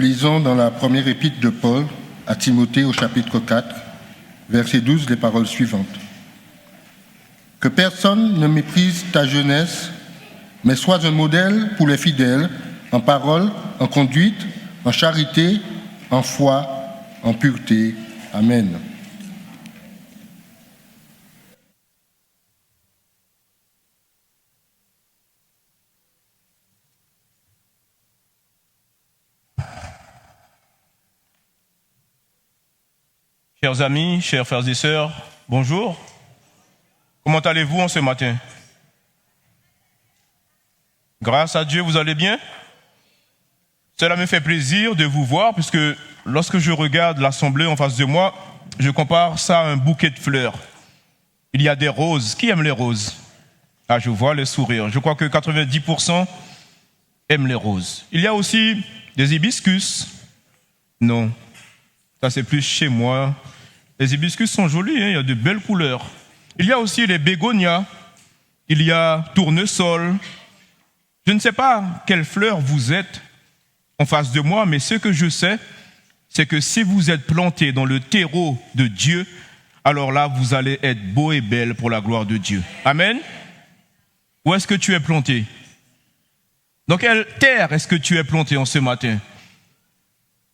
lisons dans la première épître de Paul à Timothée au chapitre 4, verset 12, les paroles suivantes. Que personne ne méprise ta jeunesse, mais sois un modèle pour les fidèles, en parole, en conduite, en charité, en foi, en pureté. Amen. Chers amis, chers frères et sœurs, bonjour. Comment allez-vous en ce matin? Grâce à Dieu, vous allez bien? Cela me fait plaisir de vous voir, puisque lorsque je regarde l'assemblée en face de moi, je compare ça à un bouquet de fleurs. Il y a des roses. Qui aime les roses? Ah, je vois les sourires. Je crois que 90% aiment les roses. Il y a aussi des hibiscus. Non, ça c'est plus chez moi. Les hibiscus sont jolis, hein, il y a de belles couleurs. Il y a aussi les bégonias, il y a tournesol. Je ne sais pas quelle fleur vous êtes en face de moi, mais ce que je sais, c'est que si vous êtes planté dans le terreau de Dieu, alors là, vous allez être beau et belle pour la gloire de Dieu. Amen. Où est-ce que tu es planté? Dans quelle terre est-ce que tu es planté en ce matin?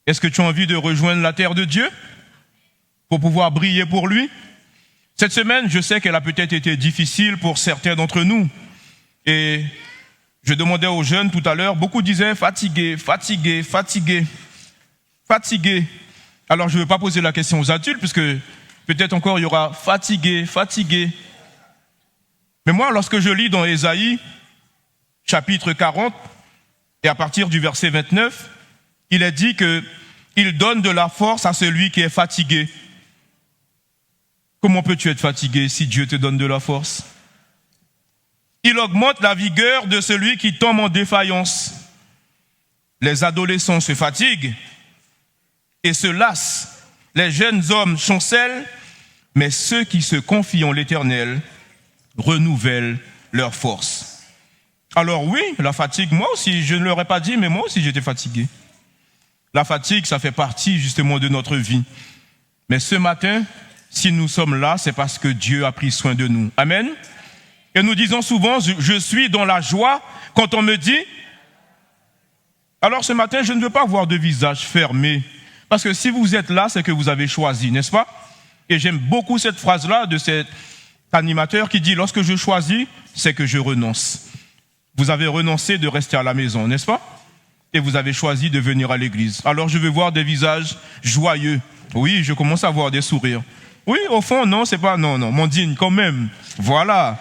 Est-ce que tu as envie de rejoindre la terre de Dieu pour pouvoir briller pour lui? Cette semaine, je sais qu'elle a peut-être été difficile pour certains d'entre nous. Et je demandais aux jeunes tout à l'heure, beaucoup disaient fatigué, fatigué, fatigué, fatigué. Alors je ne vais pas poser la question aux adultes, puisque peut-être encore il y aura fatigué, fatigué. Mais moi, lorsque je lis dans Ésaïe, chapitre 40, et à partir du verset 29, il est dit qu'il donne de la force à celui qui est fatigué. Comment peux-tu être fatigué si Dieu te donne de la force? Il augmente la vigueur de celui qui tombe en défaillance. Les adolescents se fatiguent et se lassent. Les jeunes hommes chancellent, mais ceux qui se confient en l'Éternel renouvellent leur force. Alors oui, la fatigue, moi aussi, je ne l'aurais pas dit, mais moi aussi j'étais fatigué. La fatigue, ça fait partie justement de notre vie. Mais ce matin, si nous sommes là, c'est parce que Dieu a pris soin de nous. Amen. Et nous disons souvent, je suis dans la joie quand on me dit. Alors ce matin, je ne veux pas voir de visage fermé. Parce que si vous êtes là, c'est que vous avez choisi, n'est-ce pas? Et j'aime beaucoup cette phrase-là de cet animateur qui dit, lorsque je choisis, c'est que je renonce. Vous avez renoncé de rester à la maison, n'est-ce pas? Et vous avez choisi de venir à l'église. Alors je veux voir des visages joyeux. Oui, je commence à voir des sourires. Oui, au fond, non, c'est pas, non, Mondine, quand même. Voilà.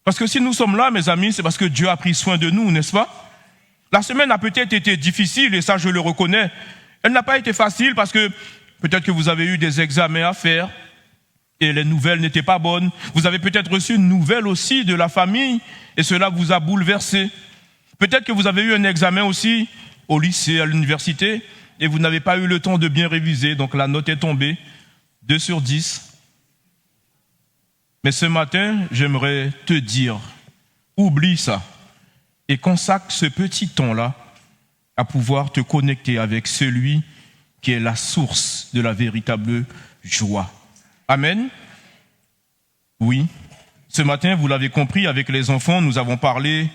Parce que si nous sommes là, mes amis, c'est parce que Dieu a pris soin de nous, n'est-ce pas? La semaine a peut-être été difficile, et ça, je le reconnais. Elle n'a pas été facile parce que peut-être que vous avez eu des examens à faire, et les nouvelles n'étaient pas bonnes. Vous avez peut-être reçu une nouvelle aussi de la famille, et cela vous a bouleversé. Peut-être que vous avez eu un examen aussi au lycée, à l'université, et vous n'avez pas eu le temps de bien réviser, donc la note est tombée, 2 sur 10. Mais ce matin, j'aimerais te dire, oublie ça, et consacre ce petit temps-là à pouvoir te connecter avec celui qui est la source de la véritable joie. Amen. Oui, ce matin, vous l'avez compris, avec les enfants, nous allons parler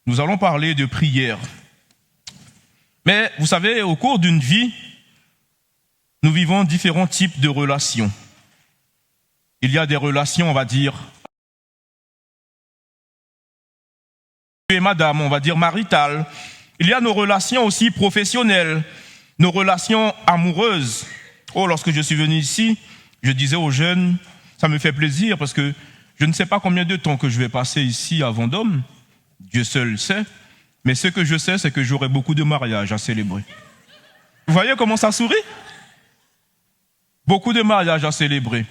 de prière. Mais vous savez, au cours d'une vie, nous vivons différents types de relations. Il y a des relations, on va dire, et madame, on va dire maritales. Il y a nos relations aussi professionnelles, nos relations amoureuses. Oh, lorsque je suis venu ici, je disais aux jeunes, ça me fait plaisir parce que je ne sais pas combien de temps que je vais passer ici à Vendôme. Dieu seul sait. Mais ce que je sais, c'est que j'aurai beaucoup de mariages à célébrer. Vous voyez comment ça sourit? Beaucoup de mariages à célébrer.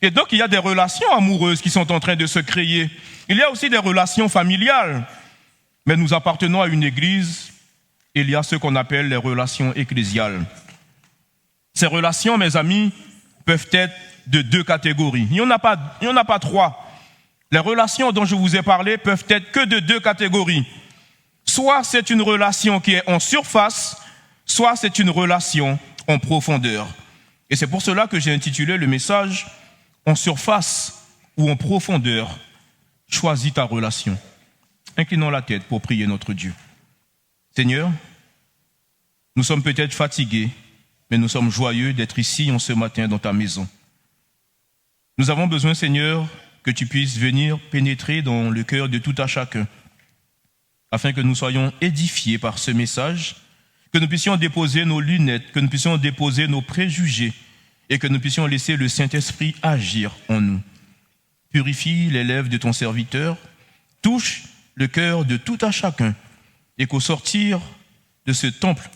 Et donc, il y a des relations amoureuses qui sont en train de se créer. Il y a aussi des relations familiales. Mais nous appartenons à une église, et il y a ce qu'on appelle les relations ecclésiales. Ces relations, mes amis, peuvent être de 2 catégories. Il n'y en a pas 3. Les relations dont je vous ai parlé peuvent être que de 2 catégories. Soit c'est une relation qui est en surface, soit c'est une relation en profondeur. Et c'est pour cela que j'ai intitulé le message « En surface ou en profondeur, choisis ta relation ». Inclinons la tête pour prier notre Dieu. Seigneur, nous sommes peut-être fatigués, mais nous sommes joyeux d'être ici en ce matin dans ta maison. Nous avons besoin, Seigneur, que tu puisses venir pénétrer dans le cœur de tout à chacun, afin que nous soyons édifiés par ce message, que nous puissions déposer nos lunettes, que nous puissions déposer nos préjugés et que nous puissions laisser le Saint-Esprit agir en nous. Purifie les lèvres de ton serviteur, touche le cœur de tout à chacun et qu'au sortir de ce temple,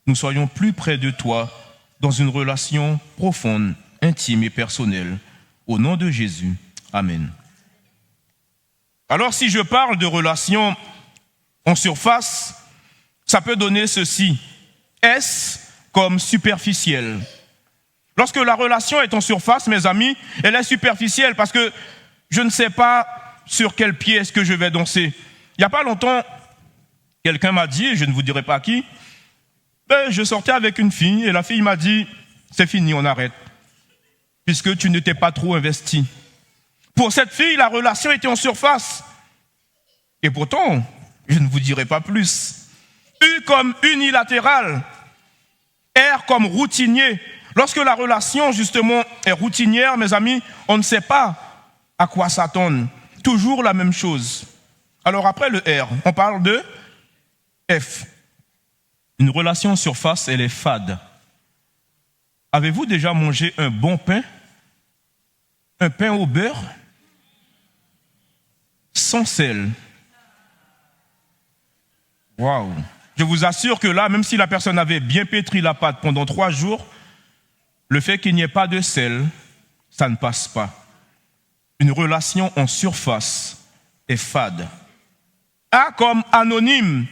nous soyons plus près de toi dans une relation profonde, intime et personnelle. Au nom de Jésus, Amen. Alors si je parle de relation en surface, ça peut donner ceci. Est-ce comme superficiel? Lorsque la relation est en surface, mes amis, elle est superficielle parce que je ne sais pas sur quel pied est-ce que je vais danser. Il n'y a pas longtemps, quelqu'un m'a dit, je ne vous dirai pas qui, je sortais avec une fille et la fille m'a dit, c'est fini, on arrête, puisque tu ne t'es pas trop investi. Pour cette fille, la relation était en surface. Et pourtant, je ne vous dirai pas plus. U comme unilatéral, R comme routinier. Lorsque la relation, justement, est routinière, mes amis, on ne sait pas à quoi s'attendre. Toujours la même chose. Alors après le R, on parle de F. Une relation en surface, elle est fade. Avez-vous déjà mangé un bon pain? Un pain au beurre? Sans sel. Waouh! Je vous assure que là, même si la personne avait bien pétri la pâte pendant 3 jours, le fait qu'il n'y ait pas de sel, ça ne passe pas. Une relation en surface est fade. A comme anonyme.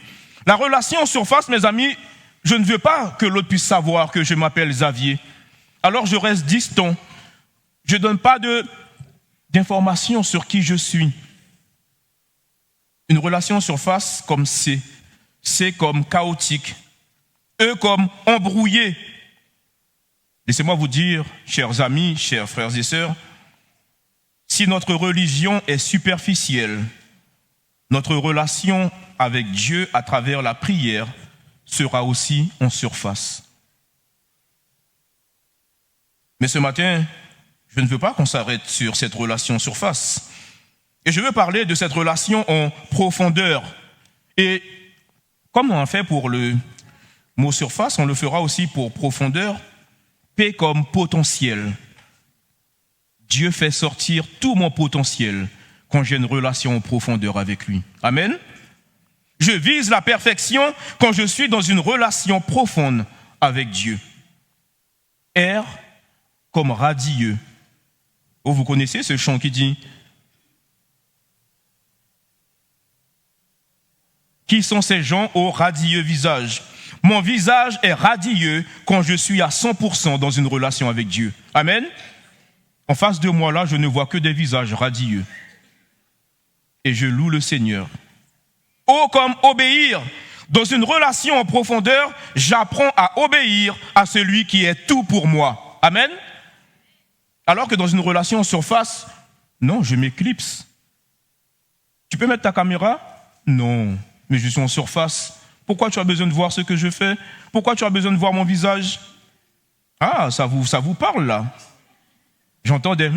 La relation en surface, mes amis, je ne veux pas que l'autre puisse savoir que je m'appelle Xavier. Alors je reste distant. Je ne donne pas d'informations sur qui je suis. Une relation en surface comme C. C comme chaotique. E comme embrouillé. Laissez-moi vous dire, chers amis, chers frères et sœurs, si notre religion est superficielle, notre relation avec Dieu à travers la prière sera aussi en surface. Mais ce matin, je ne veux pas qu'on s'arrête sur cette relation en surface. Et je veux parler de cette relation en profondeur. Et comme on a fait pour le mot surface, on le fera aussi pour profondeur. P comme potentiel. Dieu fait sortir tout mon potentiel quand j'ai une relation en profondeur avec lui. Amen. Je vise la perfection quand je suis dans une relation profonde avec Dieu. R comme radieux. Oh, vous connaissez ce chant qui dit « Qui sont ces gens au radieux visage ?» Mon visage est radieux quand je suis à 100% dans une relation avec Dieu. Amen. En face de moi, là, je ne vois que des visages radieux. Et je loue le Seigneur. O comme obéir. Dans une relation en profondeur, j'apprends à obéir à celui qui est tout pour moi. Amen. Alors que dans une relation en surface, non, je m'éclipse. Tu peux mettre ta caméra? Non, mais je suis en surface. Pourquoi tu as besoin de voir ce que je fais? Pourquoi tu as besoin de voir mon visage? Ah, ça vous parle là. J'entends des...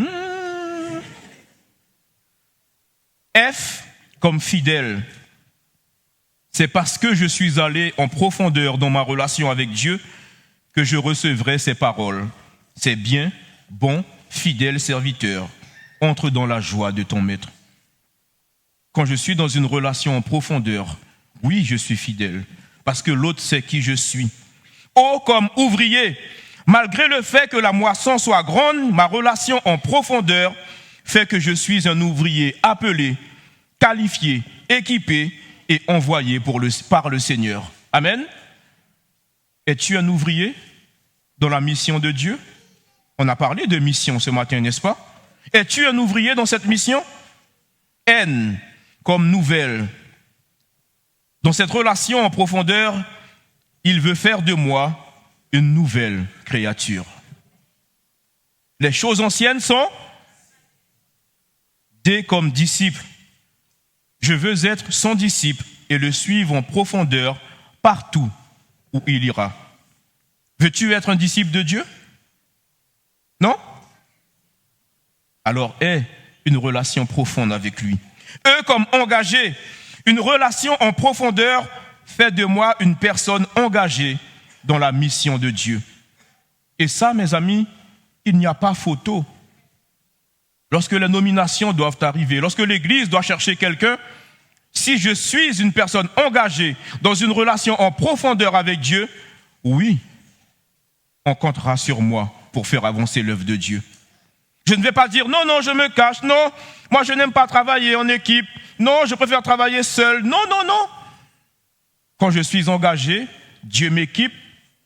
F comme fidèle. C'est parce que je suis allé en profondeur dans ma relation avec Dieu que je recevrai ces paroles. C'est bien, bon, fidèle serviteur. Entre dans la joie de ton maître. Quand je suis dans une relation en profondeur, oui, je suis fidèle, parce que l'autre sait qui je suis. Oh, comme ouvrier, malgré le fait que la moisson soit grande, ma relation en profondeur fait que je suis un ouvrier appelé, qualifié, équipé et envoyé par le Seigneur. Amen. Es-tu un ouvrier dans la mission de Dieu? On a parlé de mission ce matin, n'est-ce pas? Es-tu un ouvrier dans cette mission? N comme nouvelle. Dans cette relation en profondeur, il veut faire de moi une nouvelle créature. Les choses anciennes sont dès comme disciple. Je veux être son disciple et le suivre en profondeur partout où il ira. Veux-tu être un disciple de Dieu? Non? Alors aie une relation profonde avec lui. Eux comme engagés, une relation en profondeur fait de moi une personne engagée dans la mission de Dieu. Et ça, mes amis, il n'y a pas photo. Lorsque les nominations doivent arriver, lorsque l'Église doit chercher quelqu'un, si je suis une personne engagée dans une relation en profondeur avec Dieu, oui, on comptera sur moi pour faire avancer l'œuvre de Dieu. Je ne vais pas dire non, je me cache, non, moi je n'aime pas travailler en équipe, non, je préfère travailler seul, non. Quand je suis engagé, Dieu m'équipe,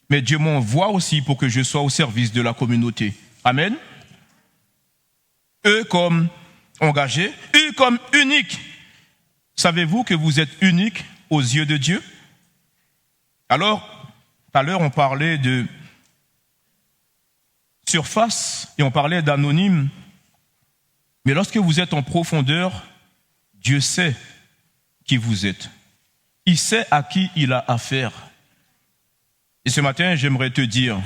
mais Dieu m'envoie aussi pour que je sois au service de la communauté. Amen. Eux comme engagés, eux comme uniques. Savez-vous que vous êtes unique aux yeux de Dieu? Alors, tout à l'heure, on parlait de surface et on parlait d'anonyme. Mais lorsque vous êtes en profondeur, Dieu sait qui vous êtes. Il sait à qui il a affaire. Et ce matin, j'aimerais te dire,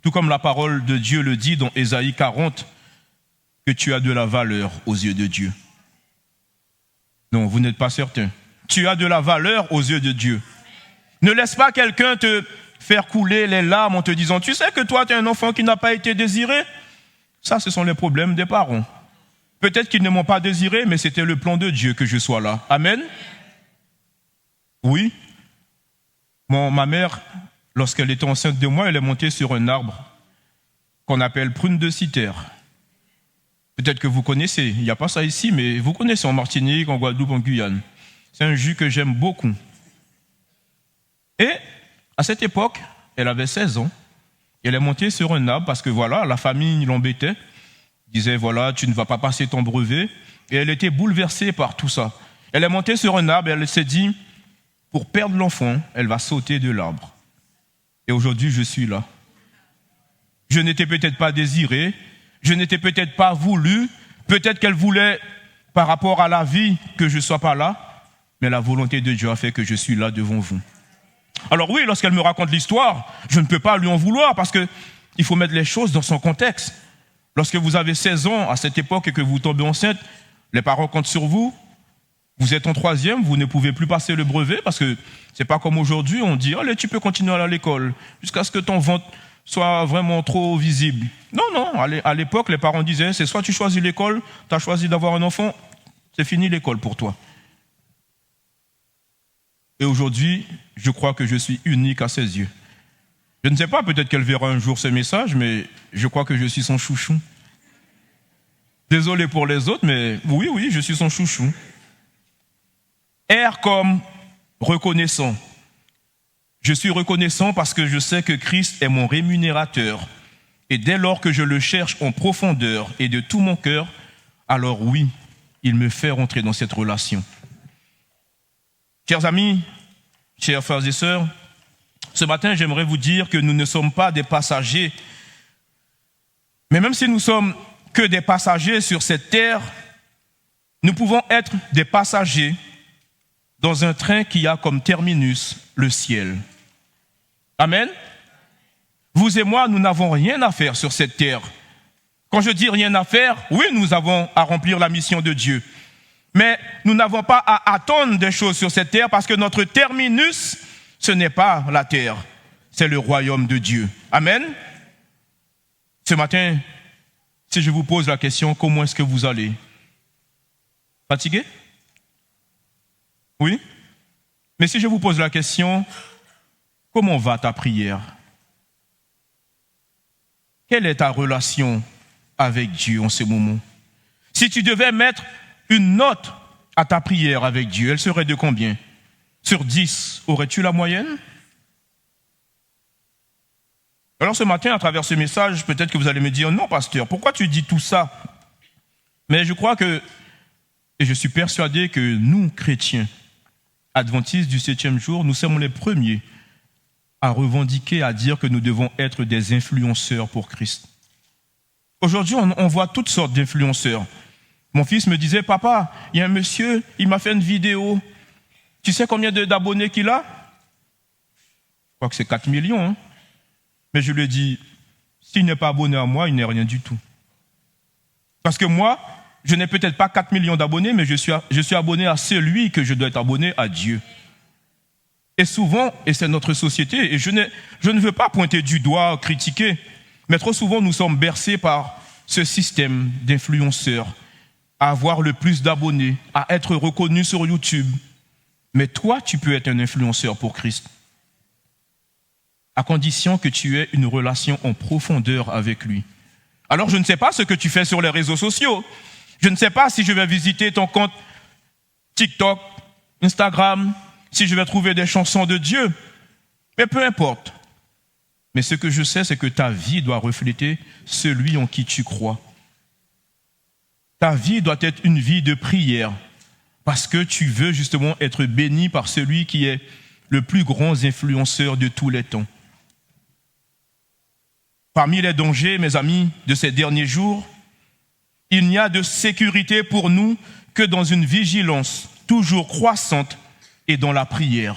tout comme la parole de Dieu le dit dans Ésaïe 40, que tu as de la valeur aux yeux de Dieu. Non, vous n'êtes pas certain. Tu as de la valeur aux yeux de Dieu. Ne laisse pas quelqu'un te faire couler les larmes en te disant, tu sais que toi, tu es un enfant qui n'a pas été désiré. Ça, ce sont les problèmes des parents. Peut-être qu'ils ne m'ont pas désiré, mais c'était le plan de Dieu que je sois là. Amen. Oui. Ma mère, lorsqu'elle était enceinte de moi, elle est montée sur un arbre qu'on appelle prune de cithère. Peut-être que vous connaissez, il n'y a pas ça ici, mais vous connaissez en Martinique, en Guadeloupe, en Guyane. C'est un jus que j'aime beaucoup. Et à cette époque, elle avait 16 ans. Elle est montée sur un arbre parce que voilà, la famille l'embêtait. Disait voilà, tu ne vas pas passer ton brevet. Et elle était bouleversée par tout ça. Elle est montée sur un arbre et elle s'est dit, pour perdre l'enfant, elle va sauter de l'arbre. Et aujourd'hui, je suis là. Je n'étais peut-être pas désiré. Je n'étais peut-être pas voulu, peut-être qu'elle voulait, par rapport à la vie, que je ne sois pas là, mais la volonté de Dieu a fait que je suis là devant vous. Alors oui, lorsqu'elle me raconte l'histoire, je ne peux pas lui en vouloir, parce qu'il faut mettre les choses dans son contexte. Lorsque vous avez 16 ans, à cette époque, et que vous tombez enceinte, les parents comptent sur vous, vous êtes en 3e, vous ne pouvez plus passer le brevet, parce que c'est pas comme aujourd'hui, on dit, allez, tu peux continuer à aller à l'école, jusqu'à ce que ton ventre soit vraiment trop visible. Non, à l'époque, les parents disaient, c'est soit tu choisis l'école, tu as choisi d'avoir un enfant, c'est fini l'école pour toi. Et aujourd'hui, je crois que je suis unique à ses yeux. Je ne sais pas, peut-être qu'elle verra un jour ce message, mais je crois que je suis son chouchou. Désolé pour les autres, mais oui, je suis son chouchou. R comme reconnaissant. Je suis reconnaissant parce que je sais que Christ est mon rémunérateur. Et dès lors que je le cherche en profondeur et de tout mon cœur, alors oui, il me fait rentrer dans cette relation. Chers amis, chers frères et sœurs, ce matin, j'aimerais vous dire que nous ne sommes pas des passagers. Mais même si nous sommes que des passagers sur cette terre, nous pouvons être des passagers dans un train qui a comme terminus le ciel. Amen. Vous et moi, nous n'avons rien à faire sur cette terre. Quand je dis rien à faire, oui, nous avons à remplir la mission de Dieu. Mais nous n'avons pas à attendre des choses sur cette terre parce que notre terminus, ce n'est pas la terre, c'est le royaume de Dieu. Amen. Ce matin, si je vous pose la question, comment est-ce que vous allez? Fatigué? Oui? Mais si je vous pose la question, comment va ta prière? Quelle est ta relation avec Dieu en ce moment? Si tu devais mettre une note à ta prière avec Dieu, elle serait de combien? Sur 10, aurais-tu la moyenne? Alors ce matin, à travers ce message, peut-être que vous allez me dire, non pasteur, pourquoi tu dis tout ça? Mais je crois que, et je suis persuadé que nous, chrétiens, adventistes du 7e jour, nous sommes les premiers à revendiquer, à dire que nous devons être des influenceurs pour Christ. Aujourd'hui, on voit toutes sortes d'influenceurs. Mon fils me disait, papa, il y a un monsieur, il m'a fait une vidéo. Tu sais combien d'abonnés qu'il a? Je crois que c'est 4 millions. Hein? Mais je lui ai dit, s'il n'est pas abonné à moi, il n'est rien du tout. Parce que moi, je n'ai peut-être pas 4 millions d'abonnés, mais je suis abonné à celui que je dois être abonné, à Dieu. Et souvent, et c'est notre société, et je ne veux pas pointer du doigt, critiquer, mais trop souvent nous sommes bercés par ce système d'influenceurs, à avoir le plus d'abonnés, à être reconnus sur YouTube. Mais toi, tu peux être un influenceur pour Christ, à condition que tu aies une relation en profondeur avec lui. Alors je ne sais pas ce que tu fais sur les réseaux sociaux. Je ne sais pas si je vais visiter ton compte TikTok, Instagram, si je vais trouver des chansons de Dieu. Mais peu importe. Mais ce que je sais, c'est que ta vie doit refléter celui en qui tu crois. Ta vie doit être une vie de prière, parce que tu veux justement être béni par celui qui est le plus grand influenceur de tous les temps. Parmi les dangers, mes amis, de ces derniers jours, il n'y a de sécurité pour nous que dans une vigilance toujours croissante et dans la prière.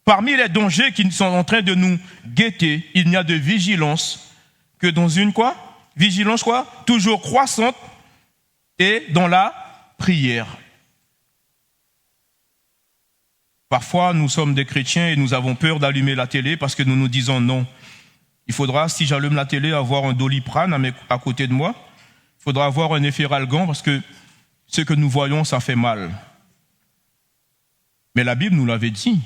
Parmi les dangers qui sont en train de nous guetter, il n'y a de vigilance que dans une quoi? Vigilance quoi? Toujours croissante et dans la prière. Parfois, nous sommes des chrétiens et nous avons peur d'allumer la télé parce que nous nous disons non. Il faudra, si j'allume la télé, avoir un Doliprane à côté de moi. Il faudra avoir un Efferalgan parce que ce que nous voyons, ça fait mal. Mais la Bible nous l'avait dit.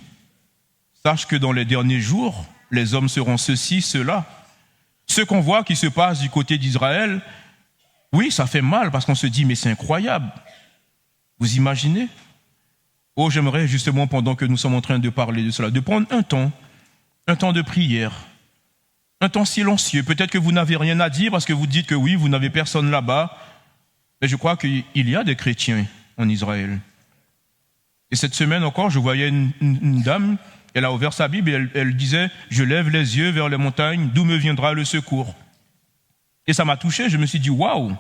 Sache que dans les derniers jours, les hommes seront ceci, cela. Ce qu'on voit qui se passe du côté d'Israël, oui, ça fait mal parce qu'on se dit, mais c'est incroyable. Vous imaginez? Oh, j'aimerais justement, pendant que nous sommes en train de parler de cela, de prendre un temps de prière, un temps silencieux. Peut-être que vous n'avez rien à dire parce que vous dites que oui, vous n'avez personne là-bas. Mais je crois qu'il y a des chrétiens en Israël. Et cette semaine encore, je voyais une dame, elle a ouvert sa Bible et elle disait « Je lève les yeux vers les montagnes, d'où me viendra le secours ?» Et ça m'a touché, je me suis dit « Waouh !»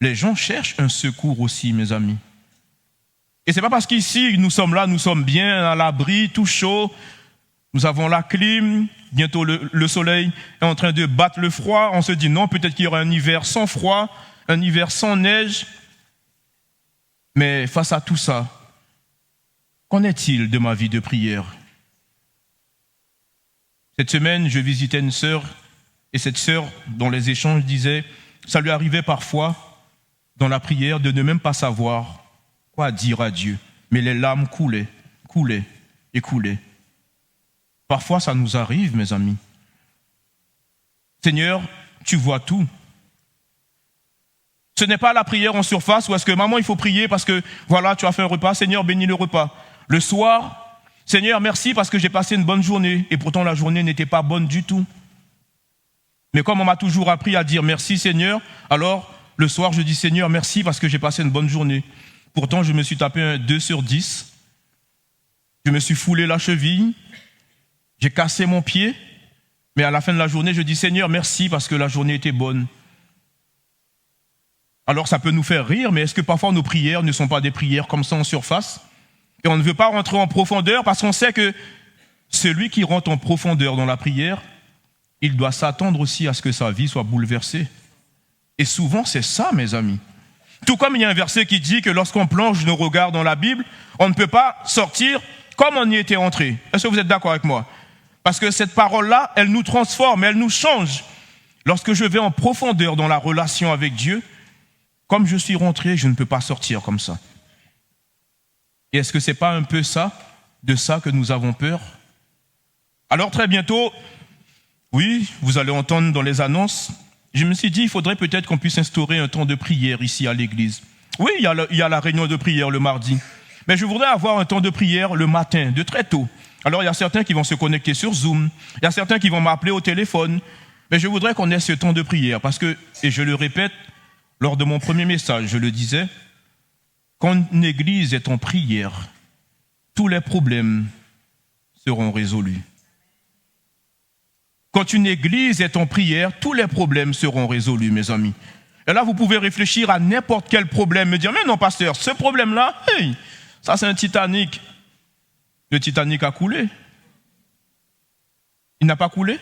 Les gens cherchent un secours aussi, mes amis. Et c'est pas parce qu'ici, nous sommes là, nous sommes bien à l'abri, tout chaud, nous avons la clim, bientôt le soleil est en train de battre le froid, on se dit non, peut-être qu'il y aura un hiver sans froid, un hiver sans neige. Mais face à tout ça, qu'en est-il de ma vie de prière? Cette semaine, je visitais une sœur, et cette sœur, dans les échanges, disait, ça lui arrivait parfois, dans la prière, de ne même pas savoir quoi dire à Dieu. Mais les larmes coulaient. Parfois, ça nous arrive, mes amis. Seigneur, tu vois tout. Ce n'est pas la prière en surface où est-ce que maman, il faut prier parce que voilà, tu as fait un repas. Seigneur, bénis le repas. Le soir, Seigneur, merci parce que j'ai passé une bonne journée. Et pourtant, la journée n'était pas bonne du tout. Mais comme on m'a toujours appris à dire merci, Seigneur, alors le soir, je dis Seigneur, merci parce que j'ai passé une bonne journée. Pourtant, je me suis tapé un 2 sur 10. Je me suis foulé la cheville. J'ai cassé mon pied. Mais à la fin de la journée, je dis Seigneur, merci parce que la journée était bonne. Alors ça peut nous faire rire, mais est-ce que parfois nos prières ne sont pas des prières comme ça en surface? Et on ne veut pas rentrer en profondeur parce qu'on sait que celui qui rentre en profondeur dans la prière, il doit s'attendre aussi à ce que sa vie soit bouleversée. Et souvent, c'est ça, mes amis. Tout comme il y a un verset qui dit que lorsqu'on plonge nos regards dans la Bible, on ne peut pas sortir comme on y était entré. Est-ce que vous êtes d'accord avec moi? Parce que cette parole-là, elle nous transforme, elle nous change. Lorsque je vais en profondeur dans la relation avec Dieu, comme je suis rentré, je ne peux pas sortir comme ça. Et est-ce que ce n'est pas un peu ça, de ça que nous avons peur? Alors très bientôt, oui, vous allez entendre dans les annonces, je me suis dit, il faudrait peut-être qu'on puisse instaurer un temps de prière ici à l'église. Oui, il y a la réunion de prière le mardi. Mais je voudrais avoir un temps de prière le matin, de très tôt. Alors il y a certains qui vont se connecter sur Zoom, il y a certains qui vont m'appeler au téléphone. Mais je voudrais qu'on ait ce temps de prière parce que, et je le répète, lors de mon premier message, je le disais, quand une église est en prière, tous les problèmes seront résolus. Quand une église est en prière, tous les problèmes seront résolus, mes amis. Et là, vous pouvez réfléchir à n'importe quel problème, me dire, mais non, pasteur, ce problème-là, hey, ça c'est un Titanic. Le Titanic a coulé. Il n'a pas coulé.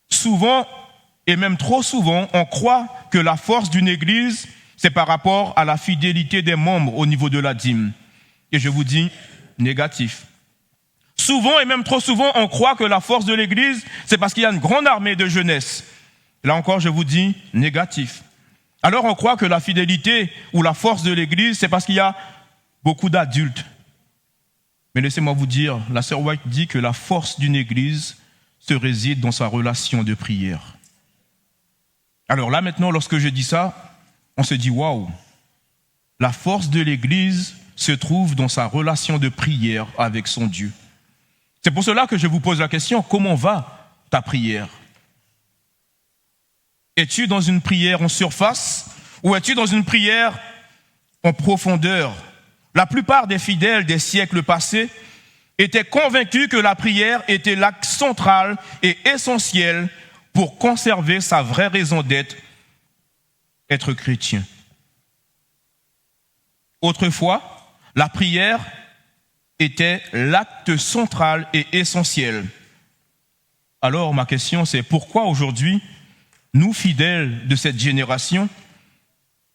Souvent, et même trop souvent, on croit que la force d'une église, c'est par rapport à la fidélité des membres au niveau de la dîme. Et je vous dis, négatif. Souvent, et même trop souvent, on croit que la force de l'église, c'est parce qu'il y a une grande armée de jeunesse. Là encore, je vous dis, négatif. Alors, on croit que la fidélité ou la force de l'église, c'est parce qu'il y a beaucoup d'adultes. Mais laissez-moi vous dire, la sœur White dit que la force d'une église se réside dans sa relation de prière. Alors là, maintenant, lorsque je dis ça, on se dit, waouh, la force de l'église se trouve dans sa relation de prière avec son Dieu. C'est pour cela que je vous pose la question, comment va ta prière? Es-tu dans une prière en surface ou es-tu dans une prière en profondeur? La plupart des fidèles des siècles passés étaient convaincus que la prière était l'axe central et essentiel pour conserver sa vraie raison d'être, être chrétien. Autrefois, la prière était l'acte central et essentiel. Alors ma question c'est pourquoi aujourd'hui, nous fidèles de cette génération,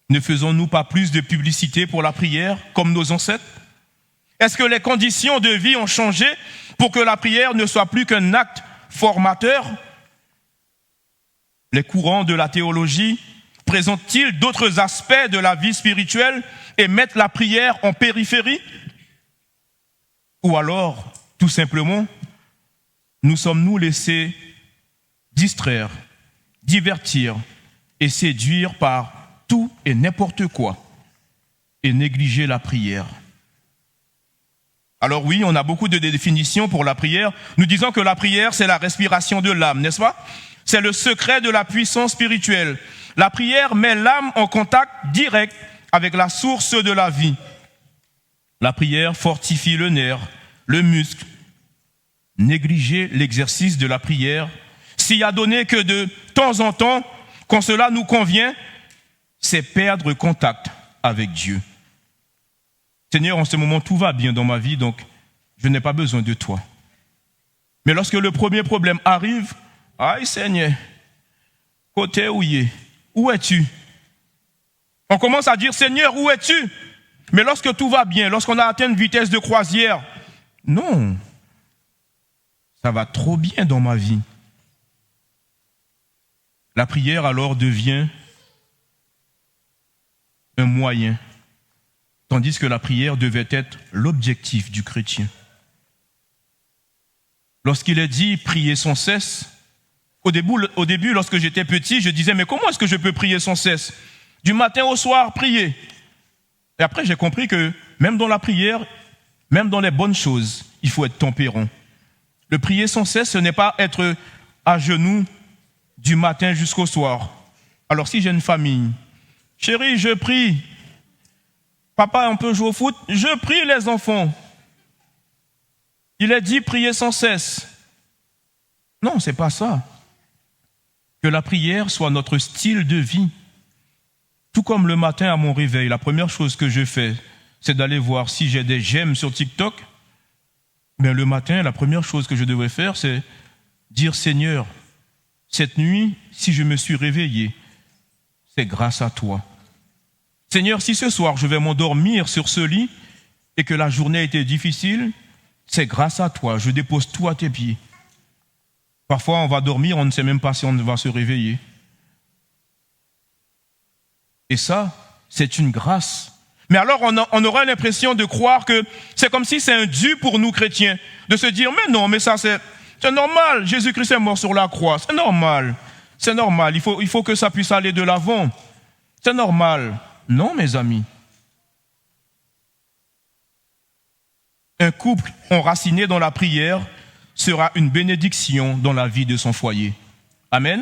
ne faisons-nous pas plus de publicité pour la prière comme nos ancêtres? Est-ce que les conditions de vie ont changé pour que la prière ne soit plus qu'un acte formateur? Les courants de la théologie présentent-ils d'autres aspects de la vie spirituelle et mettent la prière en périphérie? Ou alors, tout simplement, nous sommes-nous laissés distraire, divertir et séduire par tout et n'importe quoi et négliger la prière? Alors oui, on a beaucoup de définitions pour la prière. Nous disons que la prière, c'est la respiration de l'âme, n'est-ce pas? C'est le secret de la puissance spirituelle. La prière met l'âme en contact direct avec la source de la vie. La prière fortifie le nerf, le muscle. Négliger l'exercice de la prière, s'y adonner que de temps en temps, quand cela nous convient, c'est perdre contact avec Dieu. Seigneur, en ce moment, tout va bien dans ma vie, donc je n'ai pas besoin de toi. Mais lorsque le premier problème arrive, aïe Seigneur, côté où es-tu? On commence à dire, Seigneur, où es-tu? Mais lorsque tout va bien, lorsqu'on a atteint une vitesse de croisière, non, ça va trop bien dans ma vie. La prière alors devient un moyen, tandis que la prière devait être l'objectif du chrétien. Lorsqu'il est dit prier sans cesse, au début, lorsque j'étais petit, je disais, mais comment est-ce que je peux prier sans cesse? Du matin au soir, prier. Et après, j'ai compris que même dans la prière, même dans les bonnes choses, il faut être tempérant. Le prier sans cesse, ce n'est pas être à genoux du matin jusqu'au soir. Alors si j'ai une famille, chérie, je prie. Papa, on peut jouer au foot? Je prie les enfants. Il est dit prier sans cesse. Non, c'est pas ça. Que la prière soit notre style de vie. Tout comme le matin à mon réveil, la première chose que je fais, c'est d'aller voir si j'ai des j'aime sur TikTok. Mais le matin, la première chose que je devrais faire, c'est dire, Seigneur, cette nuit, si je me suis réveillé, c'est grâce à toi. Seigneur, si ce soir je vais m'endormir sur ce lit et que la journée a été difficile, c'est grâce à toi, je dépose tout à tes pieds. Parfois, on va dormir, on ne sait même pas si on va se réveiller. Et ça, c'est une grâce. Mais alors, on aura l'impression de croire que c'est comme si c'est un dû pour nous chrétiens, de se dire, mais non, mais ça c'est normal, Jésus-Christ est mort sur la croix, c'est normal, il faut que ça puisse aller de l'avant, c'est normal. Non, mes amis. Un couple enraciné dans la prière sera une bénédiction dans la vie de son foyer. Amen.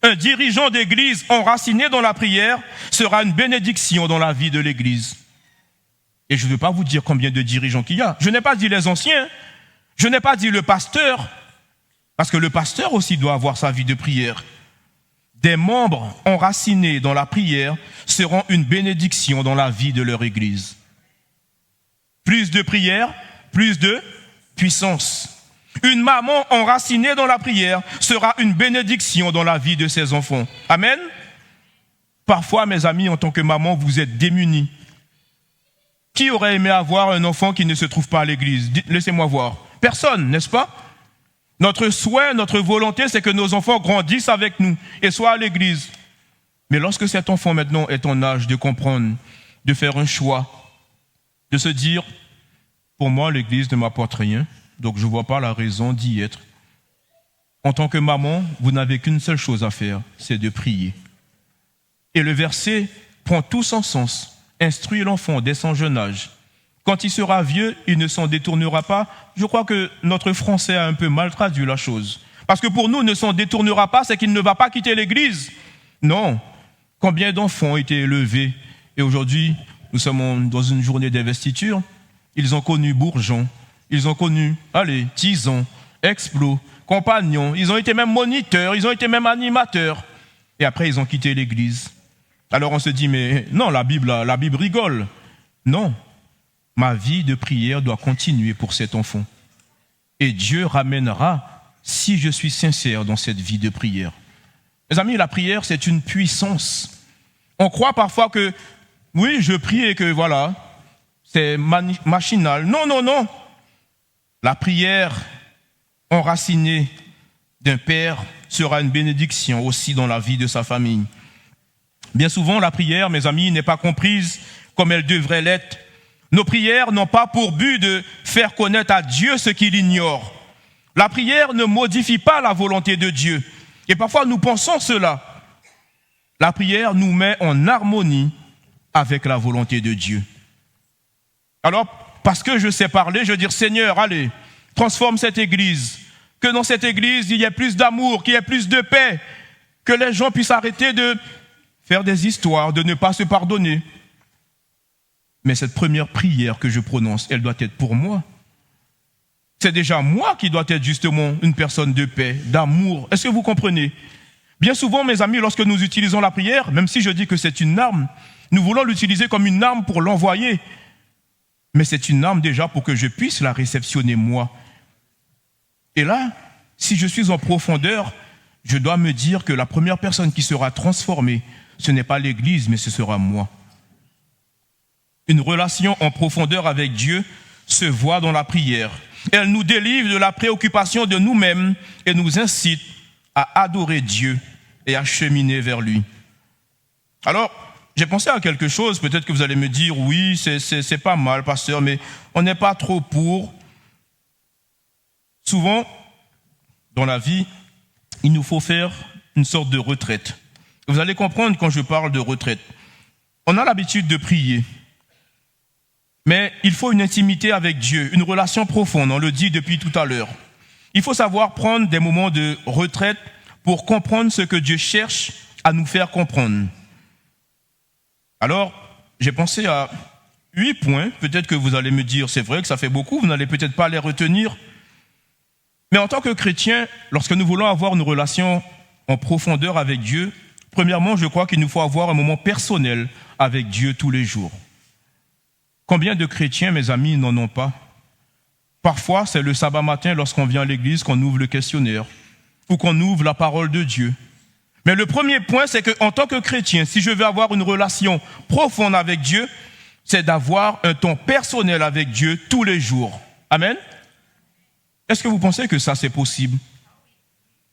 Un dirigeant d'église enraciné dans la prière sera une bénédiction dans la vie de l'église. Et je ne veux pas vous dire combien de dirigeants qu'il y a. Je n'ai pas dit les anciens, je n'ai pas dit le pasteur, parce que le pasteur aussi doit avoir sa vie de prière. Des membres enracinés dans la prière seront une bénédiction dans la vie de leur église. Plus de prière, plus de puissance. Une maman enracinée dans la prière sera une bénédiction dans la vie de ses enfants. Amen. Parfois, mes amis, en tant que maman, vous êtes démunis. Qui aurait aimé avoir un enfant qui ne se trouve pas à l'église? Laissez-moi voir. Personne, n'est-ce pas? Notre souhait, notre volonté, c'est que nos enfants grandissent avec nous et soient à l'église. Mais lorsque cet enfant maintenant est en âge de comprendre, de faire un choix, de se dire, pour moi, l'église ne m'apporte rien, donc je ne vois pas la raison d'y être. En tant que maman, vous n'avez qu'une seule chose à faire, c'est de prier. Et le verset prend tout son sens. Instruis l'enfant dès son jeune âge. Quand il sera vieux, il ne s'en détournera pas. Je crois que notre français a un peu mal traduit la chose. Parce que pour nous, ne s'en détournera pas, c'est qu'il ne va pas quitter l'église. Non. Combien d'enfants ont été élevés? Et aujourd'hui, nous sommes dans une journée d'investiture. Ils ont connu bourgeons. Ils ont connu, tisons, explos, compagnons. Ils ont été même moniteurs. Ils ont été même animateurs. Et après, ils ont quitté l'église. Alors on se dit, mais non, la Bible rigole. Non. Ma vie de prière doit continuer pour cet enfant. Et Dieu ramènera si je suis sincère dans cette vie de prière. Mes amis, la prière, c'est une puissance. On croit parfois que, oui, je prie et que voilà, c'est machinal. Non, non, non. La prière enracinée d'un père sera une bénédiction aussi dans la vie de sa famille. Bien souvent, la prière, mes amis, n'est pas comprise comme elle devrait l'être. Nos prières n'ont pas pour but de faire connaître à Dieu ce qu'il ignore. La prière ne modifie pas la volonté de Dieu. Et parfois, nous pensons cela. La prière nous met en harmonie avec la volonté de Dieu. Alors, parce que je sais parler, je veux dire, Seigneur, allez, transforme cette église. Que dans cette église, il y ait plus d'amour, qu'il y ait plus de paix. Que les gens puissent arrêter de faire des histoires, de ne pas se pardonner. Mais cette première prière que je prononce, elle doit être pour moi. C'est déjà moi qui dois être justement une personne de paix, d'amour. Est-ce que vous comprenez? Bien souvent, mes amis, lorsque nous utilisons la prière, même si je dis que c'est une arme, nous voulons l'utiliser comme une arme pour l'envoyer. Mais c'est une arme déjà pour que je puisse la réceptionner moi. Et là, si je suis en profondeur, je dois me dire que la première personne qui sera transformée, ce n'est pas l'église, mais ce sera moi. Une relation en profondeur avec Dieu se voit dans la prière. Elle nous délivre de la préoccupation de nous-mêmes et nous incite à adorer Dieu et à cheminer vers lui. Alors, j'ai pensé à quelque chose, peut-être que vous allez me dire, oui, c'est pas mal, pasteur, mais on n'est pas trop pour. Souvent, dans la vie, il nous faut faire une sorte de retraite. Vous allez comprendre quand je parle de retraite. On a l'habitude de prier. Mais il faut une intimité avec Dieu, une relation profonde, on le dit depuis tout à l'heure. Il faut savoir prendre des moments de retraite pour comprendre ce que Dieu cherche à nous faire comprendre. Alors, j'ai pensé à 8 points. Peut-être que vous allez me dire, c'est vrai que ça fait beaucoup, vous n'allez peut-être pas les retenir. Mais en tant que chrétien, lorsque nous voulons avoir une relation en profondeur avec Dieu, premièrement, je crois qu'il nous faut avoir un moment personnel avec Dieu tous les jours. Combien de chrétiens, mes amis, n'en ont pas? Parfois, c'est le sabbat matin, lorsqu'on vient à l'église, qu'on ouvre le questionnaire ou qu'on ouvre la parole de Dieu. Mais le premier point, c'est qu'en tant que chrétien, si je veux avoir une relation profonde avec Dieu, c'est d'avoir un temps personnel avec Dieu tous les jours. Amen? Est-ce que vous pensez que ça, c'est possible?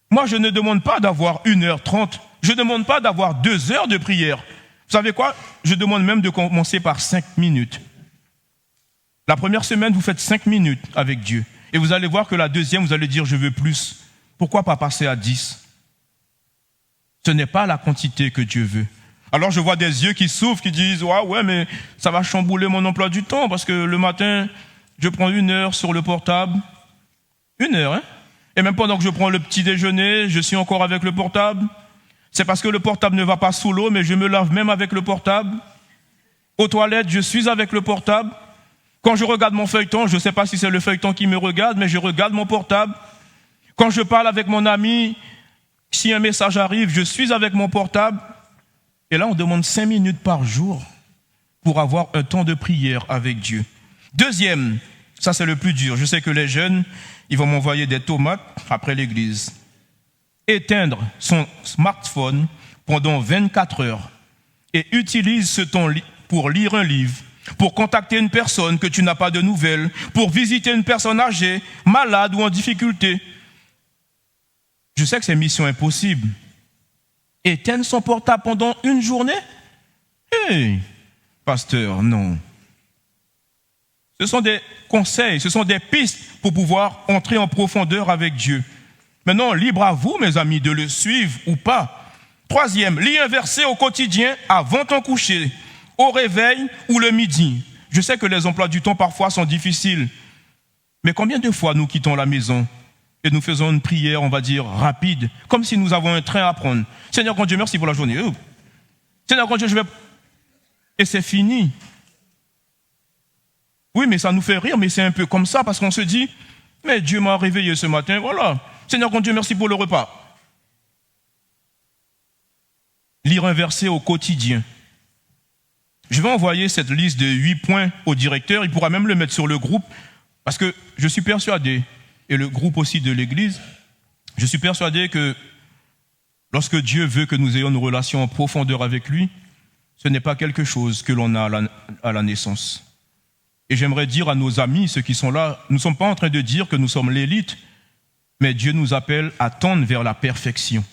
Moi, je ne demande pas d'avoir 1h30. Je ne demande pas d'avoir 2 heures de prière. Vous savez quoi? Je demande même de commencer par 5 minutes. La première semaine, vous faites 5 minutes avec Dieu. Et vous allez voir que la deuxième, vous allez dire, je veux plus. Pourquoi pas passer à 10? Ce n'est pas la quantité que Dieu veut. Alors je vois des yeux qui souffrent, qui disent, ouais, mais ça va chambouler mon emploi du temps, parce que le matin, je prends 1 heure sur le portable. 1 heure, hein? Et même pendant que je prends le petit déjeuner, je suis encore avec le portable. C'est parce que le portable ne va pas sous l'eau, mais je me lave même avec le portable. Aux toilettes, je suis avec le portable. Quand je regarde mon feuilleton, je ne sais pas si c'est le feuilleton qui me regarde, mais je regarde mon portable. Quand je parle avec mon ami, si un message arrive, je suis avec mon portable. Et là, on demande 5 minutes par jour pour avoir un temps de prière avec Dieu. Deuxième, ça c'est le plus dur. Je sais que les jeunes, ils vont m'envoyer des tomates après l'église. Éteindre son smartphone pendant 24 heures et utilise ce temps pour lire un livre, pour contacter une personne que tu n'as pas de nouvelles, pour visiter une personne âgée, malade ou en difficulté. Je sais que c'est mission impossible. Éteindre son portable pendant une journée? Hey, pasteur, non. Ce sont des conseils, ce sont des pistes pour pouvoir entrer en profondeur avec Dieu. Maintenant, libre à vous, mes amis, de le suivre ou pas. Troisième, lis un verset au quotidien avant ton coucher, au réveil ou le midi. Je sais que les emplois du temps parfois sont difficiles, mais combien de fois nous quittons la maison et nous faisons une prière, on va dire, rapide, comme si nous avons un train à prendre. Seigneur, grand Dieu, merci pour la journée. Seigneur, grand Dieu, je vais... Et c'est fini. Oui, mais ça nous fait rire, mais c'est un peu comme ça, parce qu'on se dit, mais Dieu m'a réveillé ce matin, voilà. Seigneur, grand Dieu, merci pour le repas. Lire un verset au quotidien. Je vais envoyer cette liste de 8 points au directeur, il pourra même le mettre sur le groupe, parce que je suis persuadé, et le groupe aussi de l'Église, je suis persuadé que lorsque Dieu veut que nous ayons une relation en profondeur avec lui, ce n'est pas quelque chose que l'on a à la naissance. Et j'aimerais dire à nos amis, ceux qui sont là, nous ne sommes pas en train de dire que nous sommes l'élite, mais Dieu nous appelle à tendre vers la perfection.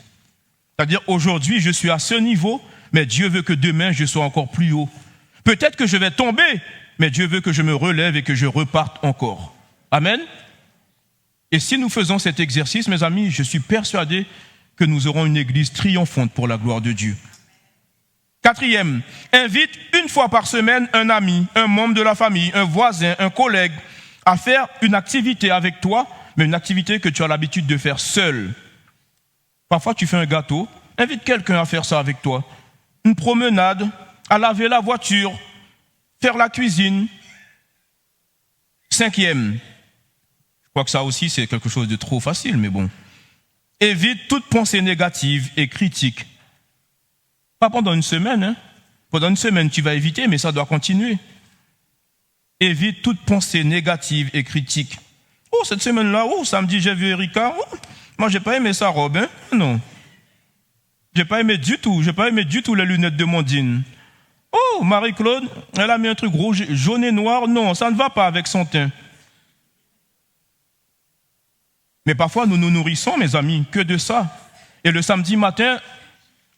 C'est-à-dire, aujourd'hui, je suis à ce niveau, mais Dieu veut que demain, je sois encore plus haut. Peut-être que je vais tomber, mais Dieu veut que je me relève et que je reparte encore. Amen. Et si nous faisons cet exercice, mes amis, je suis persuadé que nous aurons une église triomphante pour la gloire de Dieu. Quatrième, invite une fois par semaine un ami, un membre de la famille, un voisin, un collègue à faire une activité avec toi, mais une activité que tu as l'habitude de faire seul. Parfois, tu fais un gâteau, invite quelqu'un à faire ça avec toi. Une promenade, à laver la voiture, faire la cuisine. Cinquième, je crois que ça aussi, c'est quelque chose de trop facile, mais bon. Évite toute pensée négative et critique. Pas pendant une semaine, hein. Pendant une semaine, tu vas éviter, mais ça doit continuer. Évite toute pensée négative et critique. Oh, cette semaine-là, samedi, j'ai vu Erika. Moi, j'ai pas aimé sa robe, hein. Non. J'ai pas aimé du tout les lunettes de Mondine. Oh, Marie-Claude, elle a mis un truc rouge, jaune et noir. Non, ça ne va pas avec son teint. Mais parfois, nous nous nourrissons, mes amis, que de ça. Et le samedi matin,